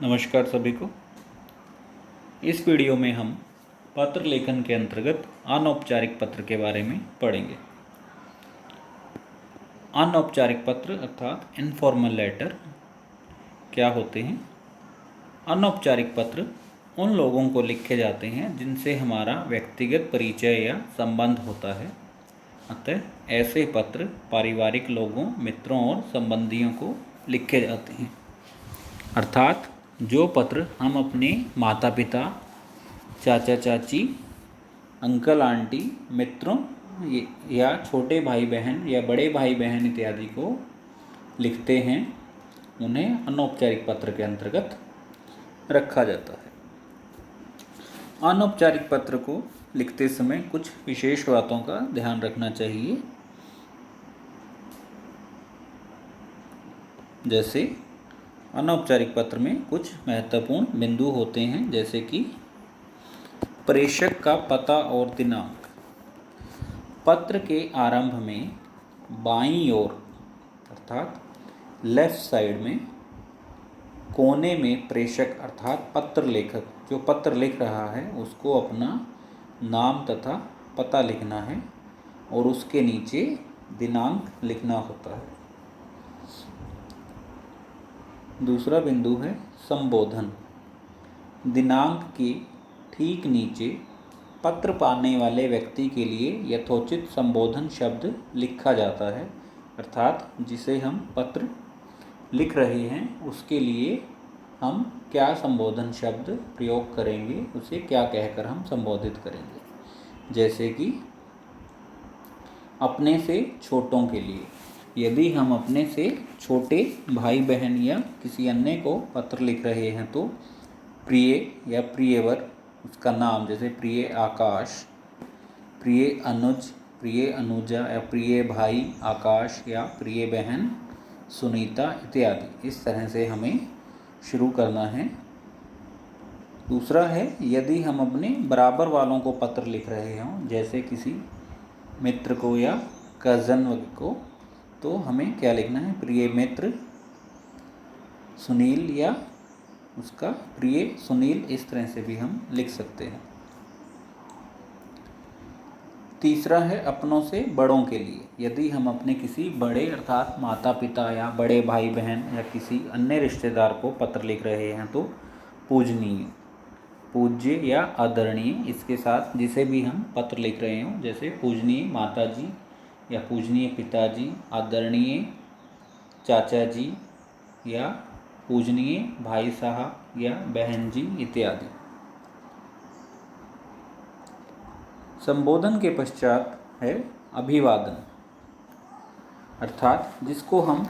नमस्कार सभी को। इस वीडियो में हम पत्र लेखन के अंतर्गत अनौपचारिक पत्र के बारे में पढ़ेंगे। अनौपचारिक पत्र अर्थात इनफॉर्मल लेटर क्या होते हैं? अनौपचारिक पत्र उन लोगों को लिखे जाते हैं जिनसे हमारा व्यक्तिगत परिचय या संबंध होता है। अतः ऐसे पत्र पारिवारिक लोगों, मित्रों और संबंधियों को लिखे जाते हैं। अर्थात जो पत्र हम अपने माता पिता, चाचा चाची, अंकल आंटी, मित्रों या छोटे भाई बहन या बड़े भाई बहन इत्यादि को लिखते हैं, उन्हें अनौपचारिक पत्र के अंतर्गत रखा जाता है। अनौपचारिक पत्र को लिखते समय कुछ विशेष बातों का ध्यान रखना चाहिए। जैसे अनौपचारिक पत्र में कुछ महत्वपूर्ण बिंदु होते हैं, जैसे कि प्रेषक का पता और दिनांक। पत्र के आरंभ में बाईं ओर अर्थात लेफ्ट साइड में कोने में प्रेषक अर्थात पत्र लेखक जो पत्र लिख रहा है उसको अपना नाम तथा पता लिखना है और उसके नीचे दिनांक लिखना होता है। दूसरा बिंदु है संबोधन। दिनांक के ठीक नीचे पत्र पाने वाले व्यक्ति के लिए यथोचित संबोधन शब्द लिखा जाता है, अर्थात जिसे हम पत्र लिख रहे हैं उसके लिए हम क्या संबोधन शब्द प्रयोग करेंगे, उसे क्या कहकर हम संबोधित करेंगे। जैसे कि अपने से छोटों के लिए, यदि हम अपने से छोटे भाई बहन या किसी अन्य को पत्र लिख रहे हैं तो प्रिय या प्रियवर उसका नाम, जैसे प्रिय आकाश, प्रिय अनुज, प्रिय अनुजा या प्रिय भाई आकाश या प्रिय बहन सुनीता इत्यादि, इस तरह से हमें शुरू करना है। दूसरा है यदि हम अपने बराबर वालों को पत्र लिख रहे हों, जैसे किसी मित्र को या कज़न को, तो हमें क्या लिखना है? प्रिय मित्र सुनील या उसका प्रिय सुनील, इस तरह से भी हम लिख सकते हैं। तीसरा है अपनों से बड़ों के लिए। यदि हम अपने किसी बड़े अर्थात माता पिता या बड़े भाई बहन या किसी अन्य रिश्तेदार को पत्र लिख रहे हैं तो पूजनीय, पूज्य या आदरणीय इसके साथ जिसे भी हम पत्र लिख रहे हों, जैसे पूजनीय माता जी या पूजनीय पिताजी, आदरणीय चाचा जी या पूजनीय भाई साहब या बहन जी इत्यादि। संबोधन के पश्चात है अभिवादन, अर्थात जिसको हम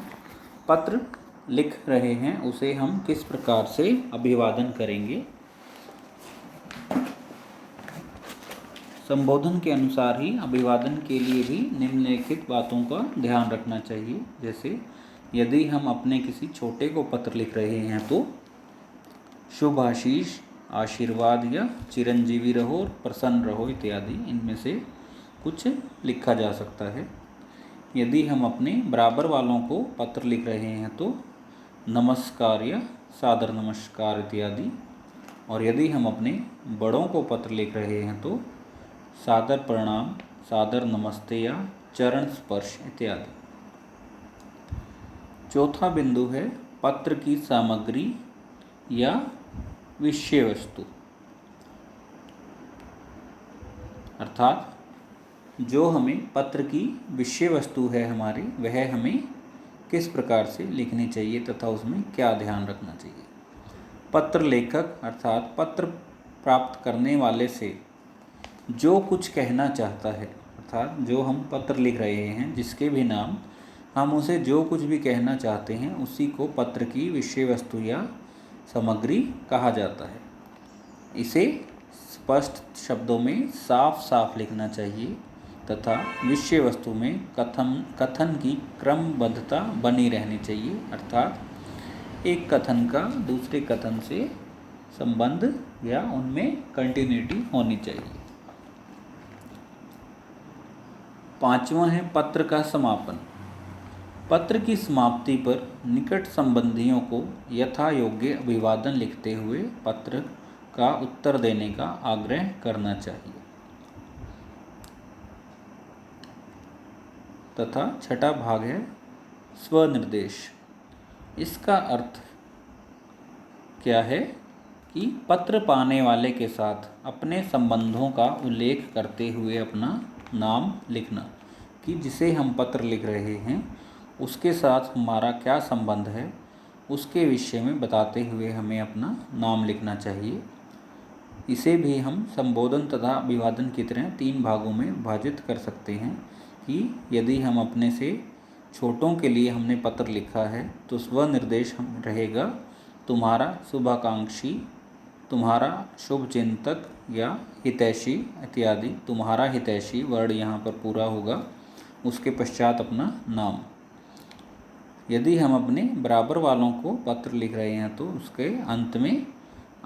पत्र लिख रहे हैं उसे हम किस प्रकार से अभिवादन करेंगे। संबोधन के अनुसार ही अभिवादन के लिए भी निम्नलिखित बातों का ध्यान रखना चाहिए। जैसे यदि हम अपने किसी छोटे को पत्र लिख रहे हैं तो शुभ आशीष, आशीर्वाद या चिरंजीवी रहो और प्रसन्न रहो इत्यादि, इनमें से कुछ लिखा जा सकता है। यदि हम अपने बराबर वालों को पत्र लिख रहे हैं तो नमस्कार या सादर नमस्कार इत्यादि, और यदि हम अपने बड़ों को पत्र लिख रहे हैं तो सादर प्रणाम, सादर नमस्ते या चरण स्पर्श इत्यादि। चौथा बिंदु है पत्र की सामग्री या विषय वस्तु, अर्थात जो हमें पत्र की विषय वस्तु है हमारी, वह हमें किस प्रकार से लिखनी चाहिए तथा उसमें क्या ध्यान रखना चाहिए। पत्र लेखक अर्थात पत्र प्राप्त करने वाले से जो कुछ कहना चाहता है, अर्थात जो हम पत्र लिख रहे हैं जिसके भी नाम, हम उसे जो कुछ भी कहना चाहते हैं उसी को पत्र की विषय वस्तु या सामग्री कहा जाता है। इसे स्पष्ट शब्दों में साफ साफ लिखना चाहिए तथा विषय वस्तु में कथन की क्रमबद्धता बनी रहनी चाहिए, अर्थात एक कथन का दूसरे कथन से संबंध या उनमें कंटिन्यूटी होनी चाहिए। पांचवा है पत्र का समापन। पत्र की समाप्ति पर निकट संबंधियों को यथा योग्य अभिवादन लिखते हुए पत्र का उत्तर देने का आग्रह करना चाहिए। तथा छठा भाग है स्वनिर्देश। इसका अर्थ क्या है कि पत्र पाने वाले के साथ अपने संबंधों का उल्लेख करते हुए अपना नाम लिखना, कि जिसे हम पत्र लिख रहे हैं उसके साथ हमारा क्या संबंध है, उसके विषय में बताते हुए हमें अपना नाम लिखना चाहिए। इसे भी हम संबोधन तथा अभिवादन की तरह 3 भागों में विभाजित कर सकते हैं कि यदि हम अपने से छोटों के लिए हमने पत्र लिखा है तो स्वनिर्देश हम रहेगा तुम्हारा शुभाकांक्षी, तुम्हारा शुभचिंतक या हितैषी इत्यादि। तुम्हारा हितैषी वर्ड यहाँ पर पूरा होगा, उसके पश्चात अपना नाम। यदि हम अपने बराबर वालों को पत्र लिख रहे हैं तो उसके अंत में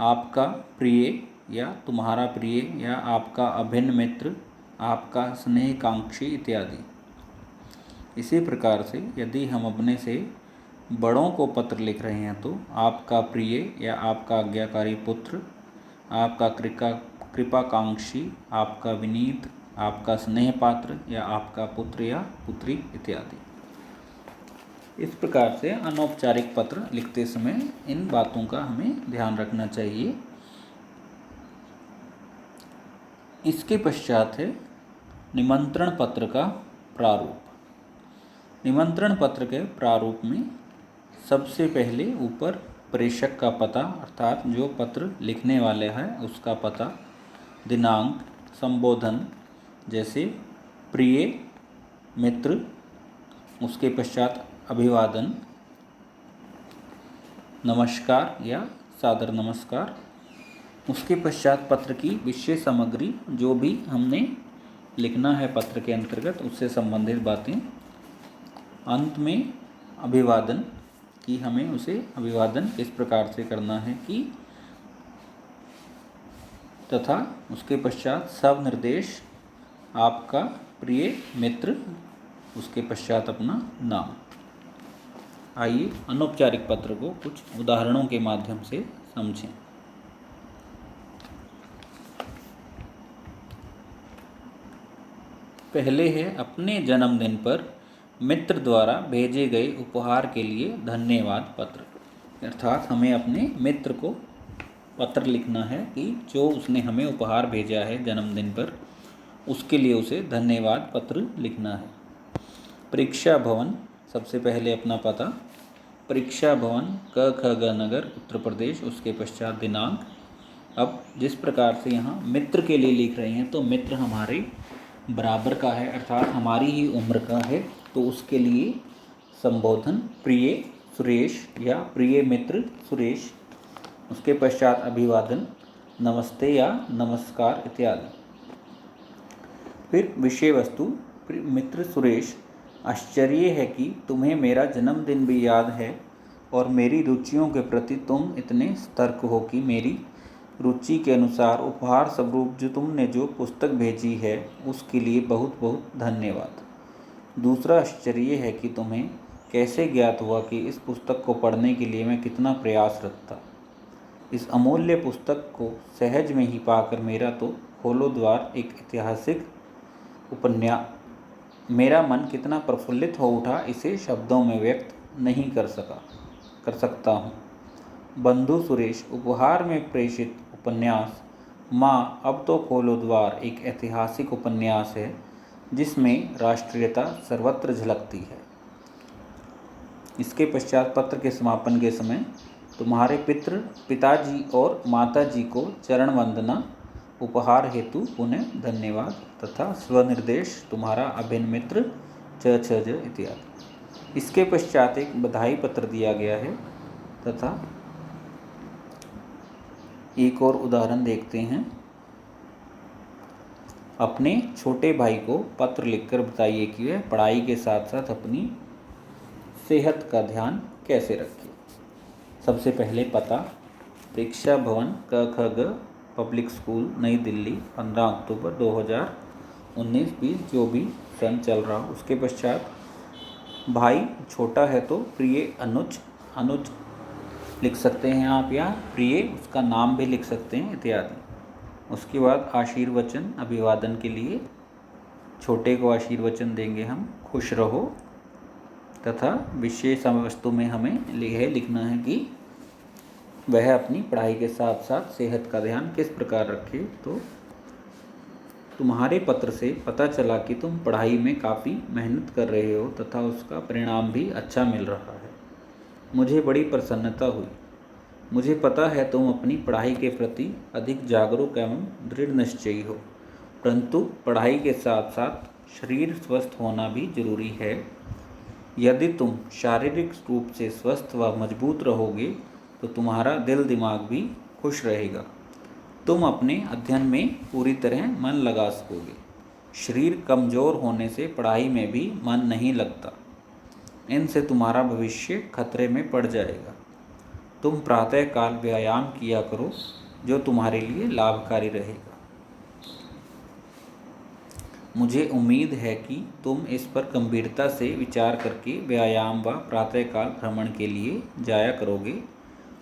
आपका प्रिय या तुम्हारा प्रिय या आपका अभिन्न मित्र, आपका स्नेहकांक्षी इत्यादि। इसी प्रकार से यदि हम अपने से बड़ों को पत्र लिख रहे हैं तो आपका प्रिय या आपका आज्ञाकारी पुत्र, आपका कृपाकांक्षी, आपका विनीत, आपका स्नेह पात्र या आपका पुत्र या पुत्री इत्यादि। इस प्रकार से अनौपचारिक पत्र लिखते समय इन बातों का हमें ध्यान रखना चाहिए। इसके पश्चात है निमंत्रण पत्र का प्रारूप। निमंत्रण पत्र के प्रारूप में सबसे पहले ऊपर प्रेषक का पता अर्थात जो पत्र लिखने वाले हैं उसका पता, दिनांक, संबोधन जैसे प्रिय, मित्र, उसके पश्चात अभिवादन, नमस्कार या सादर नमस्कार, उसके पश्चात पत्र की विषय सामग्री जो भी हमने लिखना है पत्र के अंतर्गत उससे संबंधित बातें, अंत में अभिवादन कि हमें उसे अभिवादन किस प्रकार से करना है कि, तथा उसके पश्चात सब निर्देश, आपका प्रिय मित्र, उसके पश्चात अपना नाम। आइए अनौपचारिक पत्र को कुछ उदाहरणों के माध्यम से समझें। पहले है अपने जन्मदिन पर मित्र द्वारा भेजे गए उपहार के लिए धन्यवाद पत्र। अर्थात हमें अपने मित्र को पत्र लिखना है कि जो उसने हमें उपहार भेजा है जन्मदिन पर उसके लिए उसे धन्यवाद पत्र लिखना है। परीक्षा भवन, सबसे पहले अपना पता, परीक्षा भवन क ख ग नगर उत्तर प्रदेश, उसके पश्चात दिनांक। अब जिस प्रकार से यहाँ मित्र के लिए लिख रहे हैं तो मित्र हमारे बराबर का है अर्थात हमारी ही उम्र का है, तो उसके लिए संबोधन प्रिय सुरेश या प्रिय मित्र सुरेश, उसके पश्चात अभिवादन नमस्ते या नमस्कार इत्यादि। फिर विषय वस्तु, मित्र सुरेश, आश्चर्य है कि तुम्हें मेरा जन्मदिन भी याद है और मेरी रुचियों के प्रति तुम इतने सतर्क हो कि मेरी रुचि के अनुसार उपहार स्वरूप जो पुस्तक भेजी है उसके लिए बहुत बहुत धन्यवाद। दूसरा आश्चर्य है कि तुम्हें कैसे ज्ञात हुआ कि इस पुस्तक को पढ़ने के लिए मैं कितना प्रयासरत था। इस अमूल्य पुस्तक को सहज में ही पाकर मेरा तो खोलो द्वार एक ऐतिहासिक उपन्यास, मेरा मन कितना प्रफुल्लित हो उठा इसे शब्दों में व्यक्त नहीं कर सकता हूँ। बंधु सुरेश, उपहार में प्रेषित उपन्यास माँ अब तो खोलो द्वार एक ऐतिहासिक उपन्यास है जिसमें राष्ट्रीयता सर्वत्र झलकती है। इसके पश्चात पत्र के समापन के समय तुम्हारे पिताजी और माताजी को चरण वंदना, उपहार हेतु पुनः धन्यवाद तथा स्वनिर्देश तुम्हारा अभिन्न मित्र च इत्यादि। इसके पश्चात एक बधाई पत्र दिया गया है तथा एक और उदाहरण देखते हैं। अपने छोटे भाई को पत्र लिखकर बताइए कि वह पढ़ाई के साथ साथ अपनी सेहत का ध्यान कैसे रखे। सबसे पहले पता, परीक्षा भवन क ख ग पब्लिक स्कूल नई दिल्ली 15 अक्टूबर 2019-20 जो भी सन चल रहा हो। उसके पश्चात भाई छोटा है तो प्रिय अनुज, अनुज लिख सकते हैं आप, या प्रिय उसका नाम भी लिख सकते हैं इत्यादि। उसके बाद आशीर्वचन अभिवादन के लिए छोटे को आशीर्वचन देंगे हम, खुश रहो, तथा विशेष वस्तु में हमें यह लिखना है कि वह अपनी पढ़ाई के साथ साथ सेहत का ध्यान किस प्रकार रखे। तो तुम्हारे पत्र से पता चला कि तुम पढ़ाई में काफ़ी मेहनत कर रहे हो तथा उसका परिणाम भी अच्छा मिल रहा है। मुझे बड़ी प्रसन्नता हुई। मुझे पता है तुम अपनी पढ़ाई के प्रति अधिक जागरूक एवं दृढ़ निश्चयी हो, परंतु पढ़ाई के साथ साथ शरीर स्वस्थ होना भी जरूरी है। यदि तुम शारीरिक रूप से स्वस्थ व मजबूत रहोगे तो तुम्हारा दिल दिमाग भी खुश रहेगा। तुम अपने अध्ययन में पूरी तरह मन लगा सकोगे। शरीर कमज़ोर होने से पढ़ाई में भी मन नहीं लगता। इनसे तुम्हारा भविष्य खतरे में पड़ जाएगा। तुम प्रातःकाल व्यायाम किया करो, जो तुम्हारे लिए लाभकारी रहेगा। मुझे उम्मीद है कि तुम इस पर गंभीरता से विचार करके व्यायाम व प्रातःकाल भ्रमण के लिए जाया करोगे।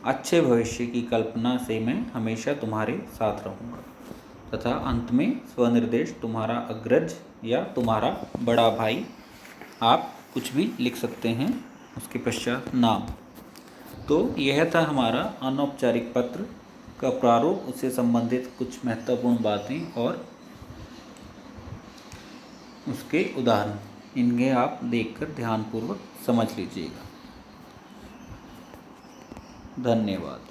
अच्छे भविष्य की कल्पना से मैं हमेशा तुम्हारे साथ रहूँगा। तथा अंत में स्वनिर्देश तुम्हारा अग्रज या तुम्हारा बड़ा भाई, आप कुछ भी लिख सकते हैं। उसके पश्चात नाम। तो यह था हमारा अनौपचारिक पत्र का प्रारूप, उससे संबंधित कुछ महत्वपूर्ण बातें और उसके उदाहरण, इनके आप देखकर ध्यानपूर्वक समझ लीजिएगा। धन्यवाद।